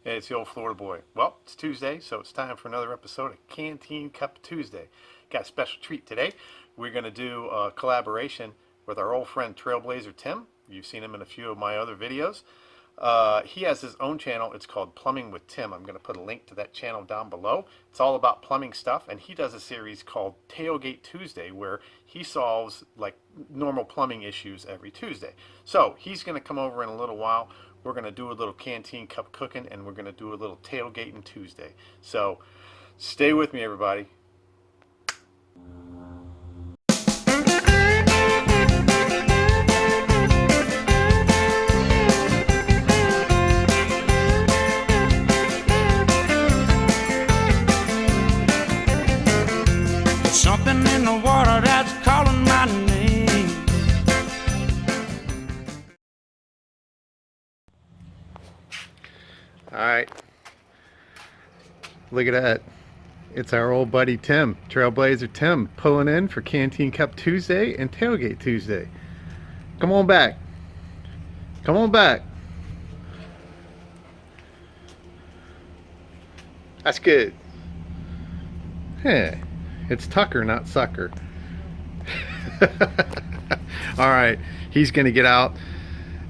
Hey, it's the old Florida boy. Well, it's Tuesday, so it's time for another episode of Canteen Cup Tuesday. Got a special treat today. We're going to do a collaboration with our old friend Trailblazer Tim. You've seen him in a few of my other videos. He has his own channel. It's called Plumbing with Tim. I'm going to put a link to that channel down below. It's all about plumbing stuff, and he does a series called Tailgate Tuesday where he solves like normal plumbing issues every Tuesday. So he's going to come over in a little while. We're going to do a little Canteen Cup cooking, and we're going to do a little tailgating Tuesday. So stay with me, everybody. Something in the water that's calling my name. All right, look at that. It's our old buddy Tim, Trailblazer Tim, pulling in for Canteen Cup Tuesday and Tailgate Tuesday. Come on back. Come on back. That's good. Yeah, it's Tucker, not Sucker. All right, he's gonna get out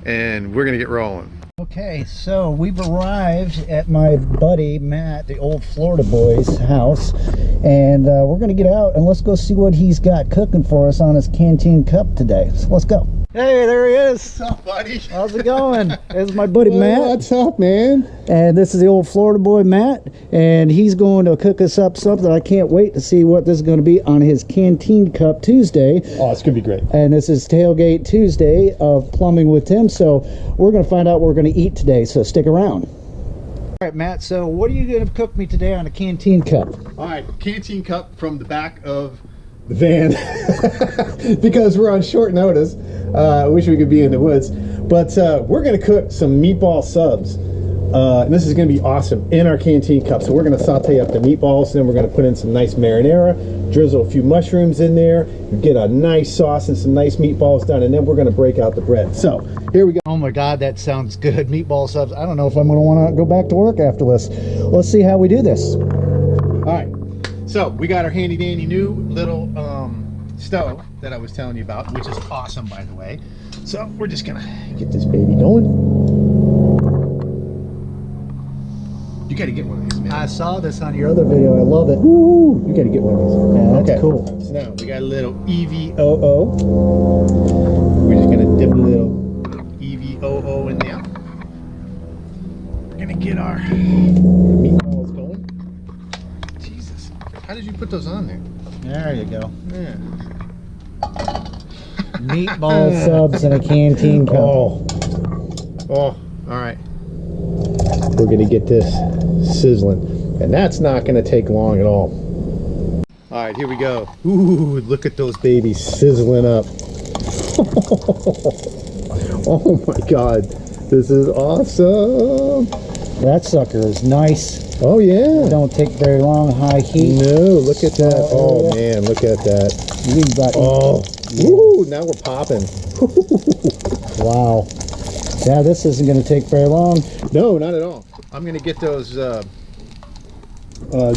and we're gonna get rolling. Okay, so we've arrived at my buddy Matt, the old Florida boy's house, and we're going to get out and let's go see what he's got cooking for us on his Canteen Cup today. So let's go. Hey, there he is. What's up, buddy? How's it going? This is my buddy Matt. What's up, man? And this is the old Florida boy Matt, and he's going to cook us up something. I can't wait to see what this is going to be on his Canteen Cup Tuesday. Oh, it's going to be great. And this is Tailgate Tuesday of Plumbing with Tim, so we're going to find out what we're going to eat today, so stick around. All right, Matt, so what are you going to cook me today on a Canteen Cup? All right, Canteen Cup from the back of the van because we're on short notice. I wish we could be in the woods, but we're going to cook some meatball subs. And this is going to be awesome in our Canteen Cup. So we're going to saute up the meatballs, then we're going to put in some nice marinara, drizzle a few mushrooms in there, get a nice sauce and some nice meatballs done, and then we're going to break out the bread. So here we go. Oh my God, that sounds good. Meatball subs. I don't know if I'm going to want to go back to work after this. Let's see how we do this. All right, so we got our handy dandy new little stove that I was telling you about, which is awesome, by the way. So we're just going to get this baby going. You gotta get one of these, man. I saw this on your other video. I love it. Woo! You gotta get one of these. Yeah, that's okay. cool. So now we got a little EVOO. We're just gonna dip a little EVOO in there. We're gonna get our meatballs going. Jesus, how did you put those on there? There you go. Yeah. Meatball subs in a Canteen Cup. Oh, all right. We're gonna get this sizzling, and that's not gonna take long at all. All right, here we go. Ooh, look at those babies sizzling up. Oh my God, this is awesome. That sucker is nice. Oh yeah. Don't take very long, high heat. No, look at that. Oh man, look at that. You got Woo, now we're popping. Wow. Yeah, this isn't going to take very long. No, not at all. I'm going to get those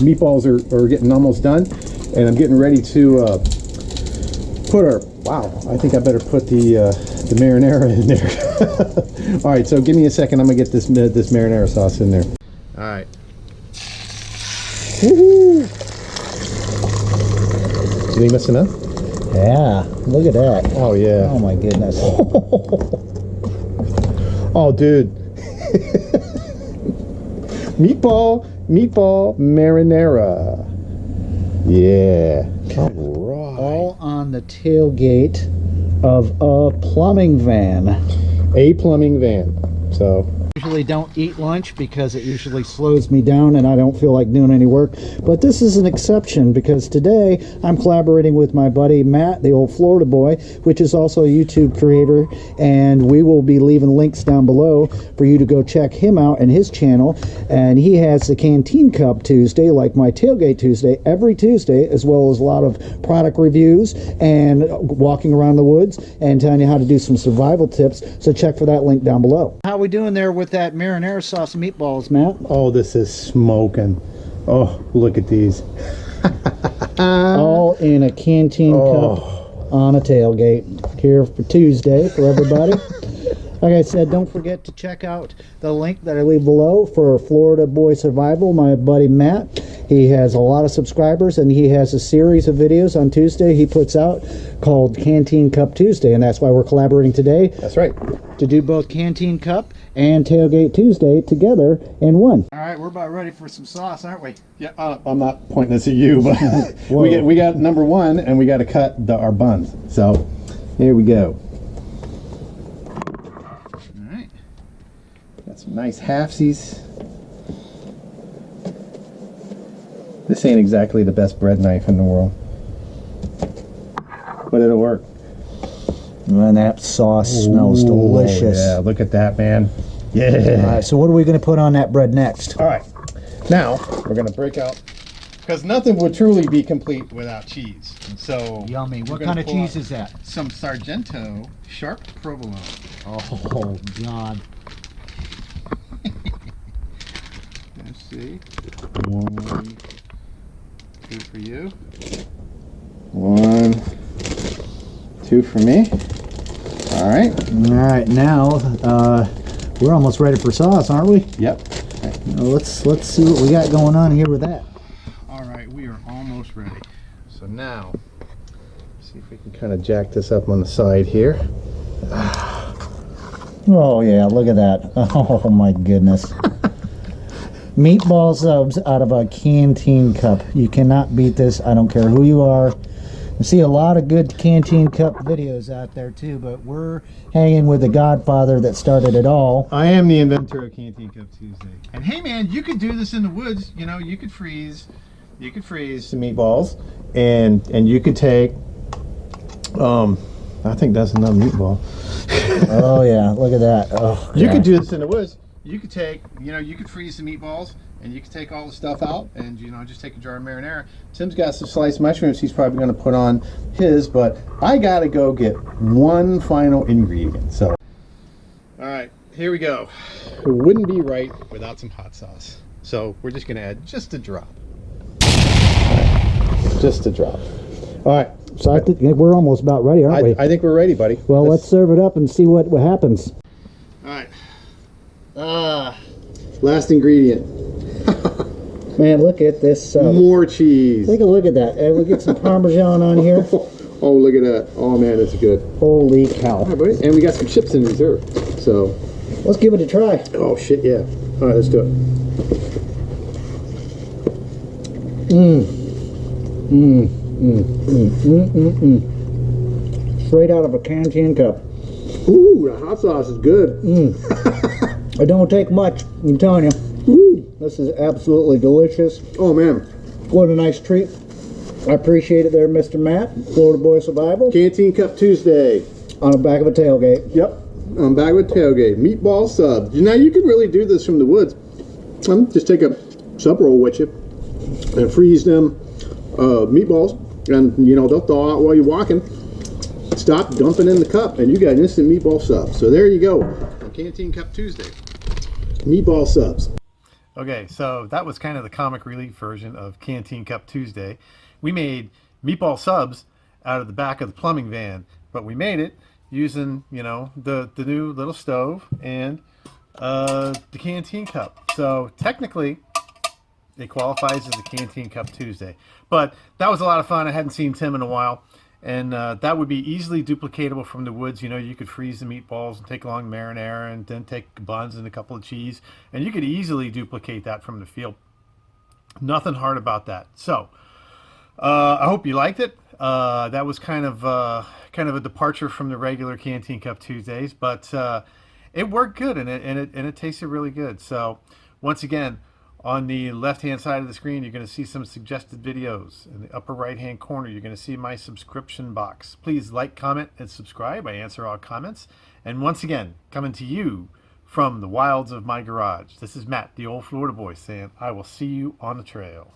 meatballs are getting almost done, and I'm getting ready to put our. Wow, I think I better put the marinara in there. All right, so give me a second. I'm gonna get this marinara sauce in there. All right. Woohoo! You think that's enough? Yeah, look at that. Oh yeah. Oh my goodness. Oh, dude. meatball marinara. Yeah. All right. All on the tailgate of a plumbing van. A plumbing van. So Usually don't eat lunch because it usually slows me down and I don't feel like doing any work, but this is an exception because today I'm collaborating with my buddy Matt, the old Florida boy, which is also a YouTube creator, and we will be leaving links down below for you to go check him out and his channel. And he has the Canteen Cup Tuesday, like my Tailgate Tuesday, every Tuesday, as well as a lot of product reviews and walking around the woods and telling you how to do some survival tips. So check for that link down below. How are we doing there with that that marinara sauce and meatballs, Matt. Oh, this is smoking. Oh, look at these. All in a canteen cup on a tailgate here for Tuesday for everybody. Like I said, don't forget to check out the link that I leave below for Floridaboy Survival, my buddy Matt. He has a lot of subscribers, and he has a series of videos on Tuesday he puts out called Canteen Cup Tuesday, and that's why we're collaborating today. That's right. To do both Canteen Cup and Tailgate Tuesday together in one. All right, we're about ready for some sauce, aren't we? Yeah, I'm not pointing this at you, but we got number one, and we got to cut our buns. So here we go. All right. Got some nice halfsies. This ain't exactly the best bread knife in the world, but it'll work. And that sauce smells delicious. Yeah, look at that, man. Yeah. All right, so what are we going to put on that bread next? All right, now we're going to break out, because nothing would truly be complete without cheese. So Yummy. What kind of cheese is that? Some Sargento sharp provolone. Oh, God. Let's see. 1, 2 for you. 1, 2 for me. All right. All right, now we're almost ready for sauce, aren't we? Yep. Now let's see what we got going on here with that. All right, we are almost ready. So now, see if we can kind of jack this up on the side here. Oh yeah, look at that. Oh my goodness. Meatball Subs out of a canteen cup. You cannot beat this. I don't care who you are. I see a lot of good canteen cup videos out there too, but we're hanging with the godfather that started it all. I am the inventor of Canteen Cup Tuesday. And hey man, you could do this in the woods. You know, you could freeze some meatballs, and you could take I think that's another meatball. Oh yeah, look at that. Oh, you could do this in the woods. You could take, you could freeze some meatballs, and you could take all the stuff out, and just take a jar of marinara. Tim's got some sliced mushrooms he's probably going to put on his, but I got to go get one final ingredient. So, all right, here we go. It wouldn't be right without some hot sauce. So we're just going to add just a drop. Just a drop. All right. So I think we're almost about ready, aren't we? I think we're ready, buddy. Well, let's serve it up and see what happens. All right. Last ingredient. Man, look at this. More cheese. Take a look at that. And we'll get some Parmesan on here. Oh, look at that. Oh, man, that's good. Holy cow. All right, buddy. And we got some chips in reserve. So. Let's give it a try. Oh, shit, yeah. All right, let's do it. Straight out of a canteen cup. Ooh, the hot sauce is good. It don't take much, I'm telling you. Ooh. This is absolutely delicious. Oh, man. What a nice treat. I appreciate it there, Mr. Matt. Floridaboy Survival. Canteen Cup Tuesday. On the back of a tailgate. Yep. On back of a tailgate. Meatball Subs. Now, you can really do this from the woods. Just take a sub roll with you and freeze them meatballs. And, they'll thaw out while you're walking. Stop, dump it in the cup, and you got an instant meatball sub. So there you go. On Canteen Cup Tuesday. Meatball subs. Okay, so that was kind of the comic relief version of Canteen Cup Tuesday. We made meatball subs out of the back of the plumbing van, but we made it using, the new little stove and the Canteen Cup. So technically, it qualifies as a Canteen Cup Tuesday. But that was a lot of fun. I hadn't seen Tim in a while. And that would be easily duplicatable from the woods. You could freeze the meatballs and take along marinara and then take buns and a couple of cheese. And you could easily duplicate that from the field. Nothing hard about that. So, I hope you liked it. That was kind of a departure from the regular Canteen Cup Tuesdays. But it worked good and it tasted really good. So, once again, on the left-hand side of the screen, you're going to see some suggested videos. In the upper right-hand corner, you're going to see my subscription box. Please like, comment, and subscribe. I answer all comments. And once again, coming to you from the wilds of my garage, this is Matt, the old Florida boy, saying I will see you on the trail.